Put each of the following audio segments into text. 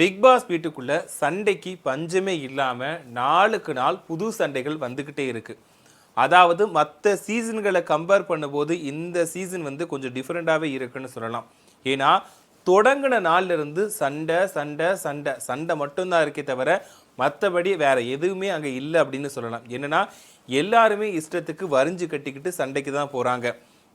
Big pass வீட்டுக்குள்ள சண்டைக்கு பஞ்சமே இல்லாம நாளுக்கு நாள் புது சண்டைகள் வந்துகிட்டே இருக்கு. அதாவது மற்ற சீசன்களை கம்பேர் பண்ணும்போது இந்த சீசன் வந்து கொஞ்சம் டிஃப்ரெண்டாகவே இருக்குன்னு சொல்லலாம். ஏன்னா தொடங்கின நாள்ல இருந்து சண்டை சண்டை சண்டை சண்டை மட்டும்தான் இருக்கே தவிர மற்றபடி வேற எதுவுமே அங்கே இல்லை அப்படின்னு சொல்லலாம். என்னன்னா எல்லாருமே இஷ்டத்துக்கு வரிஞ்சு கட்டிக்கிட்டு சண்டைக்கு தான் போறாங்க.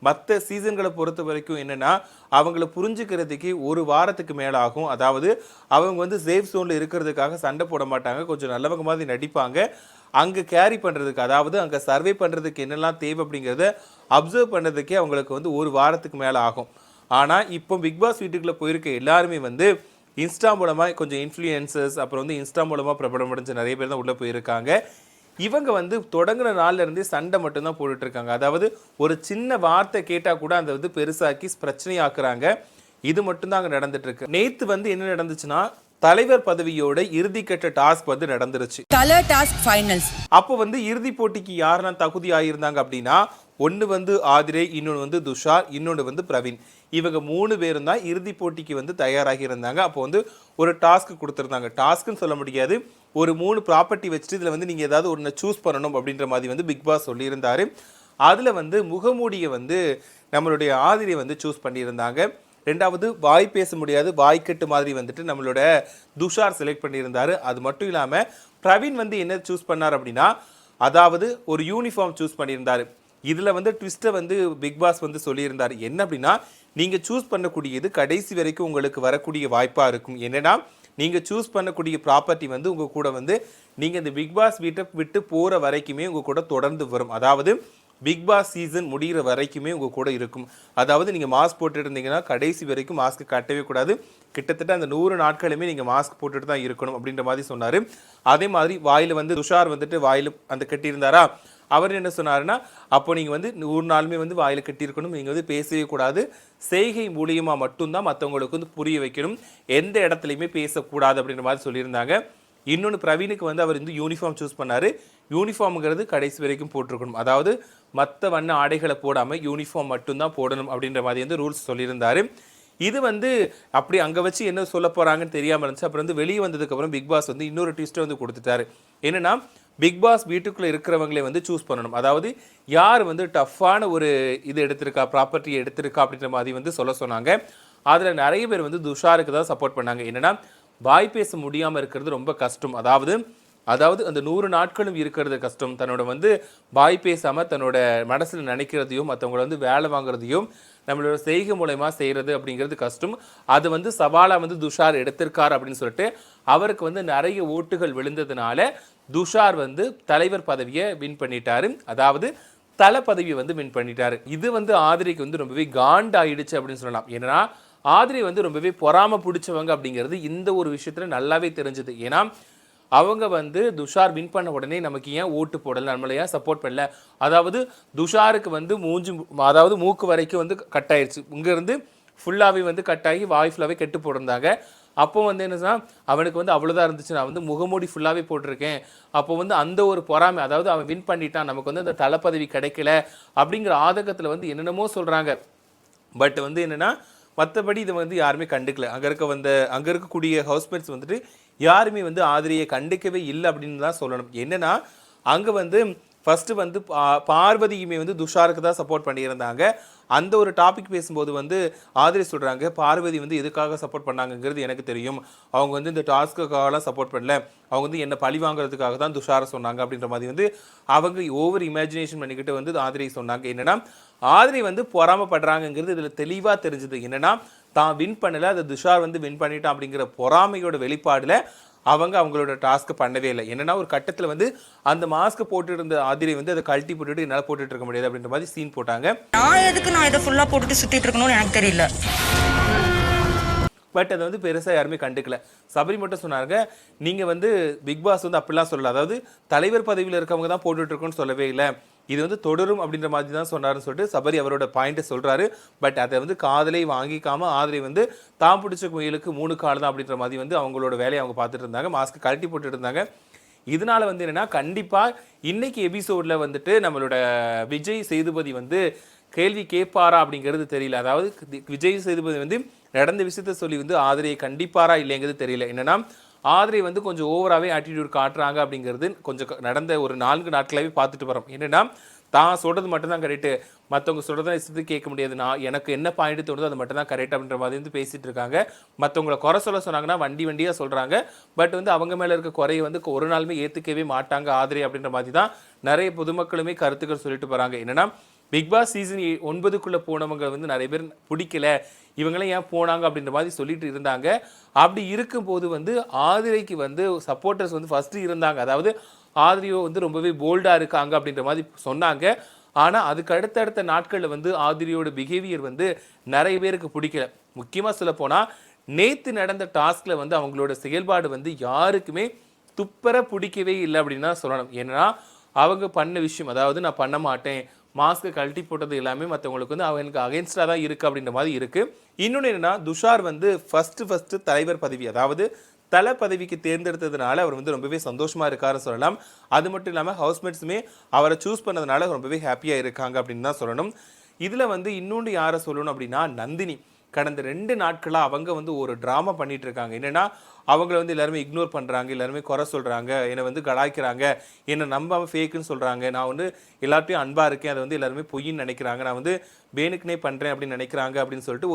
மற்ற சீசன்களை பொறுத்த வரைக்கும் என்னென்னா அவங்கள புரிஞ்சுக்கிறதுக்கு ஒரு வாரத்துக்கு மேலே ஆகும். அதாவது அவங்க வந்து சேஃப் ஜோனில் இருக்கிறதுக்காக சண்டை போட மாட்டாங்க, கொஞ்சம் நல்லவங்க மாதிரி நடிப்பாங்க. அங்கே கேரி பண்ணுறதுக்கு, அதாவது அங்கே சர்வே பண்ணுறதுக்கு என்னெல்லாம் தேவை அப்படிங்கிறத அப்சர்வ் பண்ணுறதுக்கே அவங்களுக்கு வந்து ஒரு வாரத்துக்கு மேலே ஆகும். ஆனால் இப்போ பிக் பாஸ் வீட்டுக்குள்ளே போயிருக்க எல்லாருமே வந்து இன்ஸ்டா மூலமாக கொஞ்சம் இன்ஃப்ளூயன்சர்ஸ், அப்புறம் வந்து இன்ஸ்டா மூலமாக பிரபலம் அடைஞ்ச நிறைய பேர் தான் உள்ளே போயிருக்காங்க. இவங்க வந்து தொடங்குன நாள்ல இருந்தே சண்டை மட்டும்தான் போட்டுட்டு இருக்காங்க. அதாவது ஒரு சின்ன வார்த்தை கேட்டா கூட அந்த வந்து பெருசாக்கி பிரச்சனையாக்குறாங்க. இது மட்டும்தான் அங்கே நடந்துட்டு இருக்கு. நேத்து வந்து என்ன நடந்துச்சுன்னா தலைவர் பதவியோட இறுதிக்கட்ட டாஸ்க் வந்து நடந்துருச்சு. அப்போ வந்து இறுதி போட்டிக்கு யாரெல்லாம் தகுதி ஆயிருந்தாங்க அப்படின்னா ஒன்று வந்து ஆதிரே, இன்னொன்று வந்து துஷார், இன்னொன்று வந்து பிரவீன். இவங்க 3 பேரும் தான் இறுதி போட்டிக்கு வந்து தயாராகி இருந்தாங்க. அப்போ வந்து ஒரு டாஸ்க் கொடுத்துருந்தாங்க. டாஸ்க்குன்னு சொல்ல முடியாது, ஒரு 3 ப்ராப்பர்ட்டி வச்சுட்டு இதில் வந்து நீங்கள் ஏதாவது ஒன்று சூஸ் பண்ணணும் அப்படின்ற மாதிரி வந்து பிக் பாஸ் சொல்லியிருந்தாரு. அதில் வந்து முகமூடியை வந்து நம்மளுடைய ஆதிரியை வந்து சூஸ் பண்ணியிருந்தாங்க. ரெண்டாவது வாய் பேச முடியாது வாய்க்கட்டு மாதிரி வந்துட்டு நம்மளோட துஷார் செலக்ட் பண்ணியிருந்தாரு. அது மட்டும் இல்லாமல் பிரவீன் வந்து என்ன சூஸ் பண்ணார் அப்படின்னா, அதாவது ஒரு யூனிஃபார்ம் சூஸ் பண்ணியிருந்தாரு. இதில் வந்து ட்விஸ்ட்டை வந்து பிக் பாஸ் வந்து சொல்லியிருந்தார். என்ன அப்படின்னா, நீங்கள் சூஸ் பண்ணக்கூடியது கடைசி வரைக்கும் உங்களுக்கு வரக்கூடிய வாய்ப்பாக இருக்கும். என்னன்னா நீங்கள் சூஸ் பண்ணக்கூடிய ப்ராப்பர்ட்டி வந்து உங்கள் கூட வந்து நீங்கள் இந்த பிக் பாஸ் வீட்டை விட்டு போகிற வரைக்குமே உங்கள் கூட தொடர்ந்து வரும். அதாவது பிக் பாஸ் சீசன் முடிகிற வரைக்குமே உங்கள் கூட இருக்கும். அதாவது நீங்கள் மாஸ்க் போட்டுட்டு இருந்தீங்கன்னா கடைசி வரைக்கும் மாஸ்க் கட்டவே கூடாது. கிட்டத்தட்ட அந்த 100 நாட்களுமே நீங்கள் மாஸ்க் போட்டுட்டு தான் இருக்கணும் அப்படின்ற மாதிரி சொன்னார். அதே மாதிரி வாயில் வந்து துஷார் வந்துட்டு வாயில் அந்த கட்டியிருந்தாரா, அவர் என்ன சொன்னாருன்னா, அப்போ நீங்கள் வந்து 100 நாளுமே வந்து வாயில் கட்டியிருக்கணும், நீங்கள் வந்து பேசவே கூடாது, செய்கை மூலியமாக மட்டும்தான் மற்றவங்களுக்கு வந்து புரிய வைக்கணும், எந்த இடத்துலையுமே பேசக்கூடாது அப்படின்ற மாதிரி சொல்லியிருந்தாங்க. இன்னொன்று பிரவீனுக்கு வந்து அவர் வந்து யூனிஃபார்ம் சூஸ் பண்ணார். யூனிஃபார்முங்கிறது கடைசி வரைக்கும் போட்டிருக்கணும், அதாவது மற்ற வண்ண ஆடைகளை போடாமல் யூனிஃபார்ம் மட்டும்தான் போடணும் அப்படின்ற மாதிரி வந்து ரூல்ஸ் சொல்லியிருந்தார். இது வந்து அப்படி அங்கே வச்சு என்ன சொல்ல போகிறாங்கன்னு தெரியாமல் இருந்துச்சு. அப்புறம் வந்து வெளியே வந்ததுக்கப்புறம் பிக் பாஸ் வந்து இன்னொரு ட்விஸ்ட்டை வந்து கொடுத்துட்டாரு. என்னென்னா பிக் பாஸ் வீட்டுக்குள்ளே இருக்கிறவங்களே வந்து சூஸ் பண்ணணும். அதாவது யார் வந்து டஃப்பான ஒரு இது எடுத்திருக்கா, ப்ராப்பர்ட்டி எடுத்திருக்கா அப்படின்ற மாதிரி வந்து சொல்ல சொன்னாங்க. அதில் நிறைய பேர் வந்து துஷாருக்கு தான் சப்போர்ட் பண்ணாங்க. என்னென்னா வாய் பேச முடியாமல் இருக்கிறது ரொம்ப கஷ்டம். அதாவது அந்த 100 நாட்களும் இருக்கிறது கஷ்டம். தன்னோட வந்து வாய் பேசாமல் தன்னோட மனசில் நினைக்கிறதையும் மற்றவங்களை வந்து வேலை வாங்குறதையும் நம்மளோட செய்கை மூலயமா செய்கிறது அப்படிங்கிறது கஷ்டம். அது வந்து சவாலாக வந்து துஷார் எடுத்திருக்கார் அப்படின்னு சொல்லிட்டு அவருக்கு வந்து நிறைய ஓட்டுகள் விழுந்ததுனால துஷார் வந்து தலைவர் பதவியை வின் பண்ணிட்டாரு. அதாவது தலை பதவியை வந்து வின் பண்ணிட்டாரு. இது வந்து ஆதிரிக்கு வந்து ரொம்பவே காண்டாயிடுச்சு அப்படின்னு சொல்லலாம். ஏன்னா ஆதிரி வந்து ரொம்பவே பொறாம பிடிச்சவங்க அப்படிங்கிறது இந்த ஒரு விஷயத்துல நல்லாவே தெரிஞ்சது. ஏன்னா அவங்க வந்து துஷார் வின் பண்ண உடனே நமக்கு ஏன் ஓட்டு போடலை, நம்மளை ஏன் சப்போர்ட் பண்ணல, அதாவது துஷாருக்கு வந்து அதாவது மூக்கு வரைக்கும் வந்து கட் ஆயிடுச்சு, இங்கேருந்து ஃபுல்லாகவே வந்து கட் ஆகி வாய் ஃபுல்லாகவே கெட்டு போட்டிருந்தாங்க. அப்போ வந்து என்னன்னா அவனுக்கு வந்து அவ்வளோதான் இருந்துச்சு, நான் வந்து முகமூடி ஃபுல்லாகவே போட்டிருக்கேன். அப்போ வந்து அந்த ஒரு பொறாமை, அதாவது அவன் வின் பண்ணிட்டான், நமக்கு வந்து அந்த தலைப்பதவி கிடைக்கல அப்படிங்கிற ஆதங்கத்தில் வந்து என்னென்னமோ சொல்கிறாங்க. பட் வந்து என்னென்னா மற்றபடி இதை வந்து யாருமே கண்டுக்கல. அங்கே இருக்கக்கூடிய ஹவுஸ்மேட்ஸ் வந்துட்டு யாருமே வந்து ஆதிரியை கண்டுக்கவே இல்லை அப்படின்னு தான் சொல்லணும். என்னன்னா அங்கே வந்து ஃபர்ஸ்ட் வந்து பார்வதியுமே வந்து துஷாருக்கு தான் சப்போர்ட் பண்ணியிருந்தாங்க. அந்த ஒரு டாபிக் பேசும்போது வந்து ஆதிரி சொல்கிறாங்க, பார்வதி வந்து எதுக்காக சப்போர்ட் பண்ணாங்கங்கிறது எனக்கு தெரியும், அவங்க வந்து இந்த டாஸ்க்குக்காகலாம் சப்போர்ட் பண்ணல, அவங்க வந்து என்னை பழி வாங்குறதுக்காக தான் துஷாரை சொன்னாங்க அப்படின்ற மாதிரி வந்து அவங்க ஓவர் இமேஜினேஷன் பண்ணிக்கிட்டு வந்து ஆதிரி சொன்னாங்க. என்னென்னா ஆதிரி வந்து பொறாமப்படுறாங்கங்கிறது இதில் தெளிவாக தெரிஞ்சுது. என்னென்னா தான் வின் பண்ணலை, அதை துஷார் வந்து வின் பண்ணிட்டான் அப்படிங்கிற பொறாமையோட வெளிப்பாடில் அவங்களோட டாஸ்க்கு பண்ணவே இல்லை. என்னன்னா ஒரு கட்டத்தில் வந்து அந்த மாஸ்க் போட்டுட்டு இருந்த ஆதிரை வந்து அதை கழட்டி போட்டுட்டு என்னால் போட்டுட்டு இருக்க முடியாது அப்படின்ற மாதிரி சீன் போட்டாங்க. நான் இதை ஃபுல்லாக போட்டுட்டு சுற்றிட்டு இருக்கணும்னு எனக்கு தெரியல. பட் அதை வந்து பெருசாக யாருமே கண்டுக்கல. சபரி மட்டும் சொன்னாங்க, நீங்கள் வந்து பிக் பாஸ் வந்து அப்படிலாம் சொல்லல, அதாவது தலைவர் பதவியில் இருக்கவங்க தான் போட்டுட்டு இருக்கோன்னு சொல்லவே இல்லை, இது வந்து தொடரும் அப்படின்ற மாதிரி தான் சொன்னாருன்னு சொல்லிட்டு சபரி அவரோட பாயிண்ட்டை சொல்கிறாரு. பட் அதை வந்து காதலை வாங்கிக்காமல் ஆதிரை வந்து தான் பிடிச்ச கோயிலுக்கு 3 கால் தான் அப்படின்ற மாதிரி வந்து அவங்களோட வேலையை அவங்க பார்த்துட்டு இருந்தாங்க, மாஸ்க் கழட்டி போட்டுட்டு இருந்தாங்க. இதனால வந்து என்னென்னா கண்டிப்பாக இன்னைக்கு எபிசோடில் வந்துட்டு நம்மளோட விஜய் சேதுபதி வந்து கேள்வி கேட்பாரா அப்படிங்கிறது தெரியல. அதாவது விஜய் சேதுபதி வந்து நடந்த விஷயத்த சொல்லி வந்து ஆதிரையை கண்டிப்பாரா இல்லைங்கிறது தெரியல. என்னன்னா ஆதிரை வந்து கொஞ்சம் ஓவராகவே ஆட்டிடியூட் காட்டுறாங்க அப்படிங்கிறது கொஞ்சம் நடந்த ஒரு 4 நாட்களாகவே பார்த்துட்டு வரோம். என்னன்னா தான் சொல்கிறது மட்டும்தான் கரெக்டு, மற்றவங்க சொல்கிறத இஷ்டத்துக்கு கேட்க முடியாது, நான் எனக்கு என்ன பாயிண்ட் தோணுதோ அது மட்டும் தான் கரெக்ட் அப்படின்ற மாதிரி வந்து பேசிகிட்டு இருக்காங்க. மற்றவங்கள குறை சொன்னாங்கன்னா வண்டியாக சொல்கிறாங்க. பட் வந்து அவங்க மேலே இருக்க குறையை வந்து ஒரு நாளுமே ஏற்றுக்கவே மாட்டாங்க ஆதிரை அப்படின்ற மாதிரி தான் நிறைய பொதுமக்களுமே கருத்துக்கள் சொல்லிட்டு போகிறாங்க. என்னன்னா பிக் பாஸ் சீசன் 9க்குள்ளே போனவங்க வந்து நிறைய பேர் பிடிக்கல, இவங்களாம் ஏன் போனாங்க அப்படின்ற மாதிரி சொல்லிட்டு இருந்தாங்க. அப்படி இருக்கும்போது வந்து ஆதிரைக்கு வந்து சப்போர்ட்டர்ஸ் வந்து ஃபஸ்ட்டு இருந்தாங்க. அதாவது ஆதிரியோ வந்து ரொம்பவே போல்டாக இருக்காங்க அப்படின்ற மாதிரி சொன்னாங்க. ஆனால் அதுக்கு அடுத்தடுத்த நாட்களில் வந்து ஆதிரியோட பிஹேவியர் வந்து நிறைய பேருக்கு பிடிக்கல. முக்கியமாக சொல்லப்போனால் நேற்று நடந்த டாஸ்கில் வந்து அவங்களோட செயல்பாடு வந்து யாருக்குமே துப்பர பிடிக்கவே இல்லை அப்படின்னு தான் சொல்லணும். ஏன்னா அவங்க பண்ண விஷயம், அதாவது நான் பண்ண மாட்டேன், மாஸ்க்கை கழட்டி போட்டது எல்லாமே மற்றவங்களுக்கு வந்து அவங்களுக்கு அகேன்ஸ்டாக தான் இருக்குது அப்படின்ற மாதிரி இருக்குது. இன்னொன்று என்னென்னா துஷார் வந்து ஃபஸ்ட்டு தலைவர் பதவி, அதாவது தலை பதவிக்கு தேர்ந்தெடுத்ததுனால அவர் வந்து ரொம்பவே சந்தோஷமாக இருக்காருன்னு சொல்லலாம். அது மட்டும் இல்லாமல் ஹவுஸ்மேட்ஸுமே அவரை சூஸ் பண்ணதுனால ரொம்பவே ஹாப்பியாக இருக்காங்க அப்படின்னு தான் சொல்லணும். இதில் வந்து இன்னொன்று யாரை சொல்லணும் அப்படின்னா நந்தினி. கடந்த 2 நாட்களாக அவங்க வந்து ஒரு ட்ராமா பண்ணிட்டு இருக்காங்க. என்னென்னா அவங்கள வந்து எல்லாருமே இக்னோர் பண்ணுறாங்க, எல்லாருமே குறை சொல்கிறாங்க, என்னை வந்து கலாய்க்கிறாங்க, என்னை நம்பாமல் ஃபேக்குன்னு சொல்கிறாங்க, நான் வந்து எல்லாத்தையும் அன்பாக இருக்கேன், அதை வந்து எல்லாருமே பொய்ன்னு நினைக்கிறாங்க, நான் வந்து பேனுக்குனே பண்ணுறேன் அப்படின்னு நினைக்கிறாங்க அப்படின்னு சொல்லிட்டு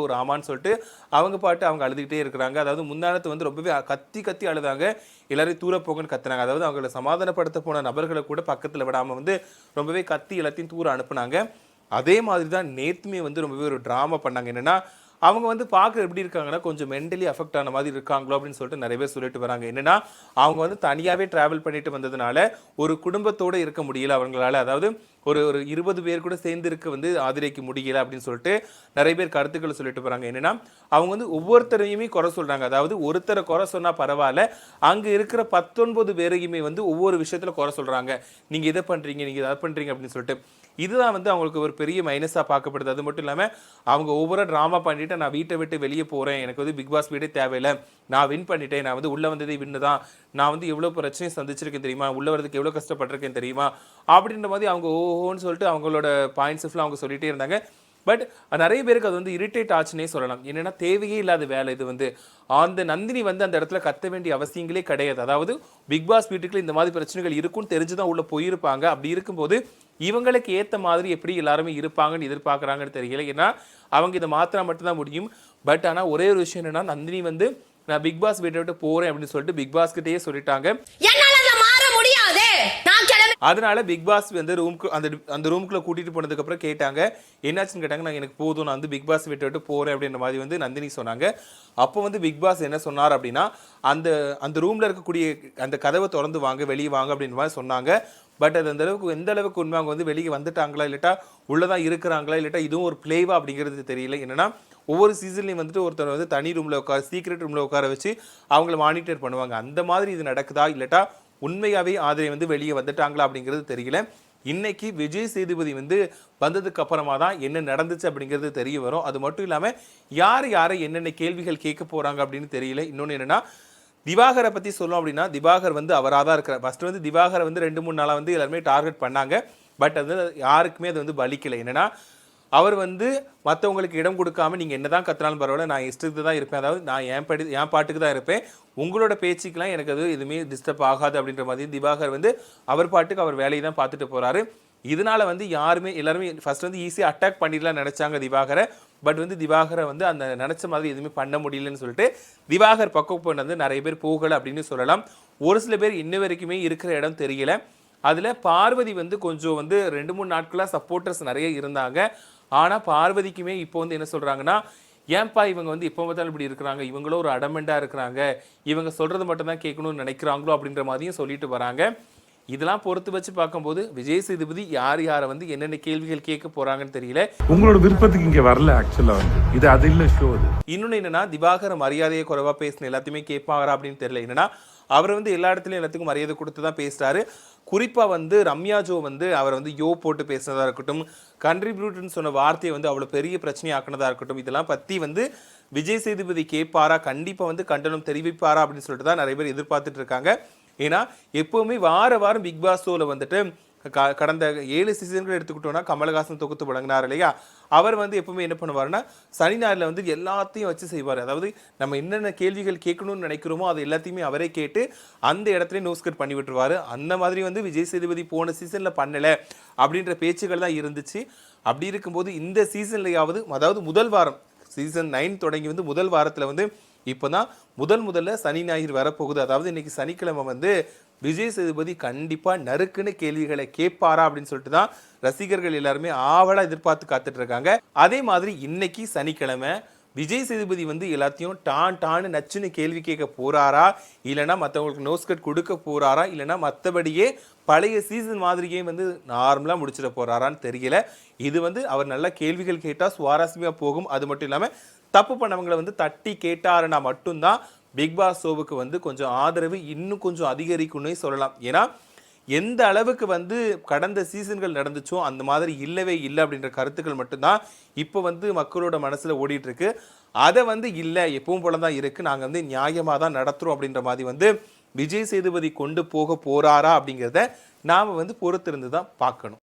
ஒரு ஆமான்னு சொல்லிட்டு அவங்க பாட்டு அவங்க அழுதுகிட்டே இருக்கிறாங்க. அதாவது முந்தானத்தை வந்து ரொம்பவே கத்தி அழுதாங்க, எல்லாரையும் தூர போங்கன்னு கத்துனாங்க. அதாவது அவங்களை சமாதானப்படுத்த போன நபர்களை கூட பக்கத்தில் விடாமல் வந்து ரொம்பவே கத்தி எல்லாத்தையும் தூர அனுப்புனாங்க. அதே மாதிரி தான் நேத்துமே வந்து ரொம்பவே ஒரு ட்ராமா பண்ணாங்க. என்னென்னா அவங்க வந்து பார்க்க எப்படி இருக்காங்கன்னா கொஞ்சம் மென்டலி அஃபெக்ட் ஆன மாதிரி இருக்காங்களோ அப்படின்னு சொல்லிட்டு நிறைய பேர் சொல்லிட்டு வராங்க. என்னென்னா அவங்க வந்து தனியாகவே ட்ராவல் பண்ணிட்டு வந்ததுனால ஒரு குடும்பத்தோடு இருக்க முடியல அவங்களால. அதாவது ஒரு 20 பேர் கூட சேர்ந்து இருக்க வந்து ஆதிரைக்கு முடியல அப்படின்னு சொல்லிட்டு நிறைய பேர் கருத்துக்களை சொல்லிட்டு போகிறாங்க. என்னென்னா அவங்க வந்து ஒவ்வொருத்தரையுமே குறை சொல்கிறாங்க. அதாவது ஒருத்தரை குறை சொன்னால் பரவாயில்ல, அங்கே இருக்கிற 19 பேரையுமே வந்து ஒவ்வொரு விஷயத்தில் குறை சொல்கிறாங்க. நீங்கள் இதை பண்ணுறீங்க, நீங்கள் இதை பண்ணுறீங்க அப்படின்னு சொல்லிட்டு இதுதான் வந்து அவங்களுக்கு ஒரு பெரிய மைனஸாக பார்க்கப்படுது. அது மட்டும் இல்லாமல் அவங்க ஒவ்வொரு ட்ராமா பண்ணிவிட்டு நான் வீட்டை விட்டு வெளியே போகிறேன், எனக்கு வந்து பிக் பாஸ் வீடே தேவையில்லை, நான் வின் பண்ணிட்டேன், நான் வந்து உள்ளே வந்ததே வின்னு தான், நான் வந்து எவ்வளோ பிரச்சனையை சந்திச்சிருக்கேன் தெரியுமா, உள்ளே வரதுக்கு எவ்வளோ கஷ்டப்பட்டிருக்கேன் தெரியுமா அப்படின்ற மாதிரி அவங்க ஓஹோன்னு சொல்லிட்டு அவங்களோட பாயிண்ட்ஸ் ஃபுல்லாக அவங்க சொல்லிகிட்டே இருந்தாங்க. பட் நிறைய பேருக்கு அது வந்து இரிட்டேட் ஆச்சுன்னே சொல்லலாம். என்னென்னா தேவையே இல்லாத வேலை இது வந்து. அந்த நந்தினி வந்து அந்த இடத்துல கத்த வேண்டிய அவசியங்களே கிடையாது. அதாவது பிக் பாஸ் வீட்டுக்குள்ள இந்த மாதிரி பிரச்சனைகள் இருக்குன்னு தெரிஞ்சுதான் உள்ள போயிருப்பாங்க. அப்படி இருக்கும்போது இவங்களுக்கு ஏற்ற மாதிரி எப்படி எல்லாருமே இருப்பாங்கன்னு எதிர்பார்க்குறாங்கன்னு தெரியல. ஏன்னா அவங்க இதை மாத்தினா மட்டும்தான் முடியும். பட் ஆனால் ஒரே ஒரு விஷயம் என்னன்னா நந்தினி வந்து நான் பிக் பாஸ் வீட்டை விட்டு போறேன் அப்படின்னு சொல்லிட்டு பிக் பாஸ் கிட்டேயே சொல்லிட்டாங்க. அதனால பிக் பாஸ் வந்து ரூமுக்கு அந்த ரூமுக்குள்ள கூட்டிட்டு போனதுக்கு அப்புறம் கேட்டாங்க, என்னாச்சுன்னு கேட்டாங்க. நான் எனக்கு போதும், நான் வந்து பிக் பாஸ் வீட்டை விட்டு போறேன் அப்படின்ற மாதிரி வந்து நந்தினி சொன்னாங்க. அப்போ வந்து பிக் பாஸ் என்ன சொன்னார் அப்படின்னா அந்த ரூம்ல இருக்கக்கூடிய அந்த கதவை திறந்து வாங்க, வெளியே வாங்க அப்படின்ற மாதிரி சொன்னாங்க. பட் அது அந்த அளவுக்கு எந்த அளவுக்கு உண்மை, அவங்க வந்து வெளியே வந்துட்டாங்களா இல்லாட்டா உள்ளதான் இருக்கிறாங்களா இல்லாட்டா இதுவும் ஒரு பிளேவா அப்படிங்கிறது தெரியல. என்னன்னா ஒவ்வொரு சீசன்லையும் வந்துட்டு ஒருத்தர் வந்து தனி ரூம்ல உட்கார, சீக்ரெட் ரூம்ல உட்கார வச்சு அவங்கள மானிட்டர் பண்ணுவாங்க. அந்த மாதிரி இது நடக்குதா இல்லாட்டா உண்மையாவே ஆதிரை வந்து வெளியே வந்துட்டாங்களா அப்படிங்கிறது தெரியல. இன்னைக்கு விஜய் சேதுபதி வந்து வந்ததுக்கு அப்புறமா தான் என்ன நடந்துச்சு அப்படிங்கிறது தெரிய வரும். அது மட்டும் இல்லாமல் யாரை என்னென்ன கேள்விகள் கேட்க போறாங்க அப்படின்னு தெரியல. இன்னொன்று என்னன்னா திவாகரை பற்றி சொல்லணும் அப்படின்னா திவாகர் வந்து அவராக தான் இருக்கிறார். ஃபர்ஸ்ட் வந்து திவாகரை வந்து 2-3 நாளாக வந்து எல்லாருமே டார்கெட் பண்ணாங்க. பட் அது யாருக்குமே அது வந்து பலிக்கலை. என்னன்னா அவர் வந்து மற்றவங்களுக்கு இடம் கொடுக்காம நீங்கள் என்ன தான் கத்துனாலும் பரவாயில்ல, நான் இஷ்டத்துக்கு தான் இருப்பேன், அதாவது நான் என் பாட்டுக்கு தான் இருப்பேன், உங்களோட பேச்சுக்கெலாம் எனக்கு அது எதுவுமே டிஸ்டர்ப் ஆகாது அப்படின்ற மாதிரி திவாகர் வந்து அவர் பாட்டுக்கு அவர் வேலையை தான் பார்த்துட்டு போகிறாரு. இதனால் வந்து எல்லாருமே ஃபர்ஸ்ட் வந்து ஈஸியாக அட்டாக் பண்ணிடலாம் நினச்சாங்க திவாகரை. பட் வந்து திவாகரை வந்து அந்த நினச்ச மாதிரி எதுவுமே பண்ண முடியலன்னு சொல்லிட்டு திவாகர் பக்கம் போனது நிறைய பேர் போகலை அப்படின்னு சொல்லலாம். ஒரு சில பேர் இன்ன வரைக்குமே இருக்கிற இடம் தெரியல. அதில் பார்வதி வந்து கொஞ்சம் வந்து 2-3 நாட்களாக சப்போர்ட்டர்ஸ் நிறைய இருந்தாங்க. ஆனால் பார்வதிக்குமே இப்போ வந்து என்ன சொல்கிறாங்கன்னா, ஏன்பா இவங்க வந்து எப்போ பார்த்தாலும் இப்படி இருக்கிறாங்க, இவங்களும் ஒரு அடமெண்டாக இருக்கிறாங்க, இவங்க சொல்கிறது மட்டும்தான் கேட்கணும்னு நினைக்கிறாங்களோ அப்படின்ற மாதிரியும் சொல்லிட்டு வராங்க. இதெல்லாம் பொறுத்து வச்சு பார்க்கும்போது விஜய் சேதுபதி யாரை வந்து என்னென்ன கேள்விகள் கேட்க போறாங்கன்னு தெரியல. உங்களோட விருப்பத்துக்கு இங்க வரல. ஆக்சுவலா வந்து இது அது இல்ல ஷோ. அது இன்னொன்னு என்னன்னா திவாகர் மரியாதையை குறைவா பேசின எல்லாத்தையுமே கேட்பாரா அப்படின்னு தெரியல. என்னன்னா அவர் வந்து எல்லா இடத்துலையும் எல்லாத்துக்கும் மரியாதை கொடுத்து தான் பேசுறாரு. குறிப்பாக வந்து ரம்யா ஜோ வந்து அவர் வந்து யோ போட்டு பேசுனதாக இருக்கட்டும், கண்ட்ரிபியூட்னு சொன்ன வார்த்தையை வந்து அவ்வளோ பெரிய பிரச்சனையாக்குனதாக இருக்கட்டும், இதெல்லாம் பற்றி வந்து விஜய் சேதுபதி கேட்பாரா, கண்டிப்பாக வந்து கண்டனம் தெரிவிப்பாரா அப்படின்னு சொல்லிட்டு தான் நிறைய பேர் எதிர்பார்த்துட்டு இருக்காங்க. ஏன்னா எப்போவுமே வாரம் பிக் பாஸ் ஷோவில் வந்துட்டு கடந்த 7 சீசன்கள் எடுத்துக்கிட்டோம்னா கமலஹாசன் தொகுத்து வழங்கினார் இல்லையா, அவர் வந்து எப்பவுமே என்ன பண்ணுவாருன்னா சனி ஞாயிறுல வந்து எல்லாத்தையும் வச்சு செய்வார். அதாவது நம்ம என்னென்ன கேள்விகள் கேட்கணும்னு நினைக்கிறோமோ அது எல்லாத்தையுமே அவரே கேட்டு அந்த இடத்துல நோஸ்கட் பண்ணி விட்டுருவாரு. அந்த மாதிரி வந்து விஜய் சேதுபதி போன சீசன்ல பண்ணல அப்படின்ற பேச்சுகள் தான் இருந்துச்சு. அப்படி இருக்கும்போது இந்த சீசன்லயாவது, அதாவது முதல் வாரம் சீசன் 9 தொடங்கி வந்து முதல் வாரத்தில் வந்து இப்போதான் முதல்ல சனி ஞாயிறு வரப்போகுது. அதாவது இன்னைக்கு சனிக்கிழமை வந்து விஜய் சேதுபதி கண்டிப்பாக நறுக்குன்னு கேள்விகளை கேட்பாரா அப்படின்னு சொல்லிட்டு தான் ரசிகர்கள் எல்லாருமே ஆவலாக எதிர்பார்த்து காத்துட்டு இருக்காங்க. அதே மாதிரி இன்னைக்கு சனிக்கிழமை விஜய் சேதுபதி வந்து எல்லாத்தையும் டான்னு நச்சுன்னு கேள்வி கேட்க போறாரா, இல்லைன்னா மற்றவங்களுக்கு நோஸ்கட் கொடுக்க போறாரா, இல்லைன்னா மற்றபடியே பழைய சீசன் மாதிரியே வந்து நார்மலாக முடிச்சிட போறாரான்னு தெரியல. இது வந்து அவர் நல்ல கேள்விகள் கேட்டால் சுவாரஸ்யமாக போகும். அது மட்டும் இல்லாமல் தப்பு பண்ணவங்களை வந்து தட்டி கேட்டாருன்னா மட்டும்தான் பிக் பாஸ் ஷோவுக்கு வந்து கொஞ்சம் ஆதரவு இன்னும் கொஞ்சம் அதிகரிக்கும்னே சொல்லலாம். ஏன்னா எந்த அளவுக்கு வந்து கடந்த சீசன்கள் நடந்துச்சோ அந்த மாதிரி இல்லவே இல்லை அப்படின்ற கருத்துக்கள் மட்டும்தான் இப்போ வந்து மக்களோட மனசில் ஓடிட்டு இருக்கு. அதை வந்து இல்லை எப்பவும் போல தான் இருக்குது, நாங்கள் வந்து நியாயமாக தான் நடத்துகிறோம் அப்படின்ற மாதிரி வந்து விஜய் சேதுபதி கொண்டு போக போகிறாரா அப்படிங்கிறத நாம் வந்து பொறுத்திருந்து தான் பார்க்கணும்.